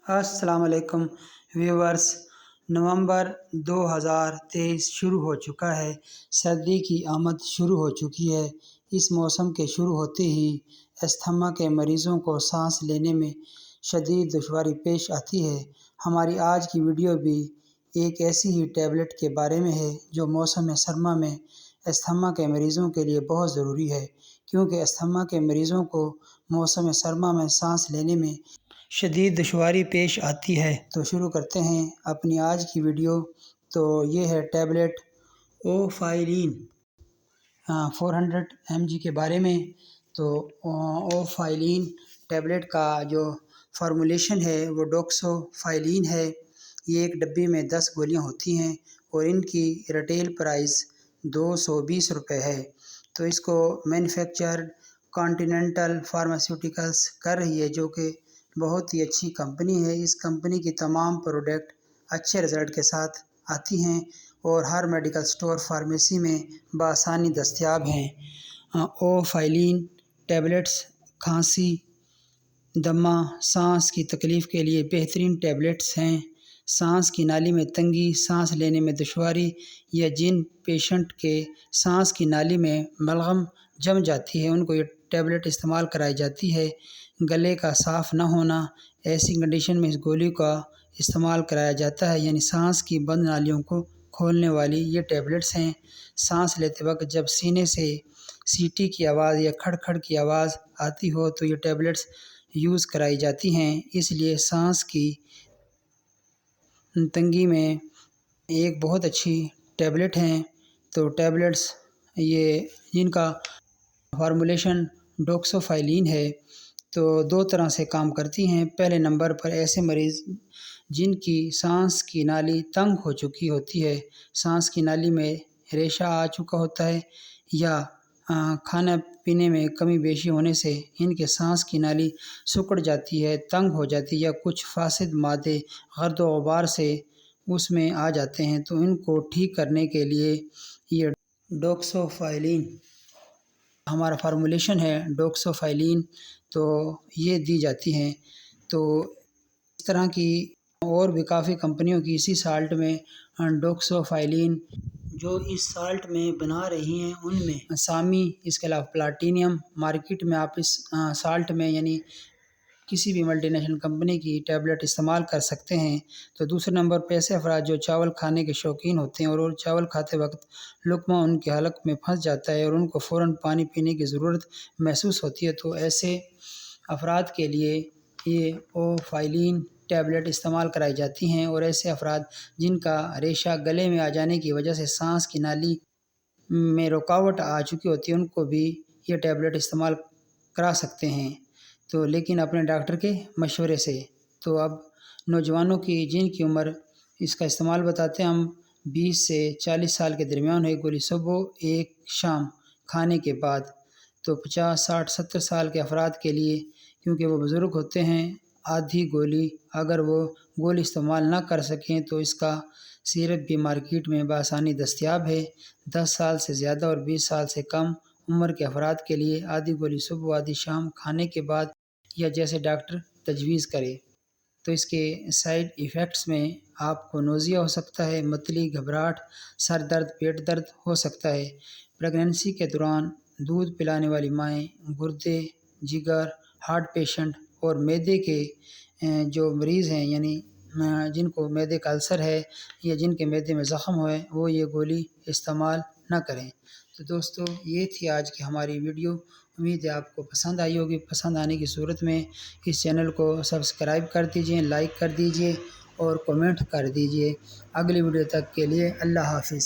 السلام علیکم ویورز، نومبر 2023 شروع ہو چکا ہے۔ سردی کی آمد شروع ہو چکی ہے۔ اس موسم کے شروع ہوتے ہی استھما کے مریضوں کو سانس لینے میں شدید دشواری پیش آتی ہے۔ ہماری آج کی ویڈیو بھی ایک ایسی ہی ٹیبلٹ کے بارے میں ہے جو موسم سرما میں استھما کے مریضوں کے لیے بہت ضروری ہے، کیونکہ استھما کے مریضوں کو موسم سرما میں سانس لینے میں شدید دشواری پیش آتی ہے۔ تو شروع کرتے ہیں اپنی آج کی ویڈیو۔ تو یہ ہے ٹیبلٹ اوفائلین 400 mg کے بارے میں۔ تو اوفائلین ٹیبلٹ کا جو فارمولیشن ہے وہ ڈوکسوفائلین ہے۔ یہ ایک ڈبی میں 10 گولیاں ہوتی ہیں اور ان کی ریٹیل پرائس 220 روپے ہے۔ تو اس کو مینوفیکچرڈ کانٹیننٹل فارماسیوٹیکلز کر رہی ہے، جو کہ بہت ہی اچھی کمپنی ہے۔ اس کمپنی کی تمام پروڈکٹ اچھے رزلٹ کے ساتھ آتی ہیں اور ہر میڈیکل سٹور فارمیسی میں بآسانی دستیاب ہیں۔ اوفائلین ٹیبلٹس کھانسی، دمہ، سانس کی تکلیف کے لیے بہترین ٹیبلٹس ہیں۔ سانس کی نالی میں تنگی، سانس لینے میں دشواری یا جن پیشنٹ کے سانس کی نالی میں بلغم جم جاتی ہے، ان کو یہ ٹیبلٹ استعمال کرائی جاتی ہے۔ گلے کا صاف نہ ہونا، ایسی کنڈیشن میں اس گولی کا استعمال کرایا جاتا ہے، یعنی سانس کی بند نالیوں کو کھولنے والی یہ ٹیبلٹس ہیں۔ سانس لیتے وقت جب سینے سے سیٹی کی آواز یا کھڑ کھڑ کی آواز آتی ہو تو یہ ٹیبلٹس یوز کرائی جاتی ہیں۔ اس لیے سانس کی تنگی میں ایک بہت اچھی ٹیبلٹ ہیں۔ تو ٹیبلٹس یہ جن کا فارمولیشن ڈوکسوفائلین ہے، تو 2 طرح سے کام کرتی ہیں۔ پہلے نمبر پر ایسے مریض جن کی سانس کی نالی تنگ ہو چکی ہوتی ہے، سانس کی نالی میں ریشہ آ چکا ہوتا ہے، یا کھانا پینے میں کمی بیشی ہونے سے ان کے سانس کی نالی سکڑ جاتی ہے، تنگ ہو جاتی ہے، یا کچھ فاسد مادے گرد و غبار سے اس میں آ جاتے ہیں، تو ان کو ٹھیک کرنے کے لیے یہ ڈوکسوفائلین ہمارا فارمولیشن ہے ڈوکسوفائلین، تو یہ دی جاتی ہیں۔ تو اس طرح کی اور بھی کافی کمپنیوں کی اسی سالٹ میں ڈوکسوفائلین جو اس سالٹ میں بنا رہی ہیں، ان میں سامی، اس کے علاوہ پلاٹینیم، مارکیٹ میں آپ اس سالٹ میں یعنی کسی بھی ملٹی نیشنل کمپنی کی ٹیبلٹ استعمال کر سکتے ہیں۔ تو دوسرے نمبر پہ ایسے افراد جو چاول کھانے کے شوقین ہوتے ہیں اور چاول کھاتے وقت لقمہ ان کے حلق میں پھنس جاتا ہے اور ان کو فوراً پانی پینے کی ضرورت محسوس ہوتی ہے، تو ایسے افراد کے لیے یہ اوفائلین ٹیبلٹ استعمال کرائی جاتی ہیں۔ اور ایسے افراد جن کا ریشہ گلے میں آ جانے کی وجہ سے سانس کی نالی میں رکاوٹ آ چکی ہوتی ہے، ان کو بھی یہ ٹیبلٹ استعمال کرا سکتے ہیں، تو لیکن اپنے ڈاکٹر کے مشورے سے۔ تو اب نوجوانوں کی جن کی عمر اس کا استعمال بتاتے ہیں ہم 20 سے 40 سال کے درمیان ہے، گولی صبح ایک شام کھانے کے بعد۔ تو 50، 60، 70 سال کے افراد کے لیے، کیونکہ وہ بزرگ ہوتے ہیں، آدھی گولی اگر وہ گولی استعمال نہ کر سکیں تو اس کا سیرپ بھی مارکیٹ میں بآسانی دستیاب ہے۔ 10 سال سے زیادہ اور 20 سال سے کم عمر کے افراد کے لیے آدھی گولی صبح، آدھی شام کھانے کے بعد، یا جیسے ڈاکٹر تجویز کرے۔ تو اس کے سائیڈ ایفیکٹس میں آپ کو نوزیا ہو سکتا ہے، متلی، گھبراہٹ، سر درد، پیٹ درد ہو سکتا ہے۔ پریگنینسی کے دوران دودھ پلانے والی مائیں، گردے، جگر، ہارٹ پیشنٹ اور معدے کے جو مریض ہیں، یعنی جن کو معدے کا السر ہے یا جن کے معدے میں زخم ہوئے، وہ یہ گولی استعمال نہ کریں۔ تو دوستو، یہ تھی آج کی ہماری ویڈیو۔ امید ہے آپ کو پسند آئی ہوگی۔ پسند آنے کی صورت میں اس چینل کو سبسکرائب کر دیجئے، لائک کر دیجئے اور کومنٹ کر دیجئے۔ اگلی ویڈیو تک کے لیے اللہ حافظ۔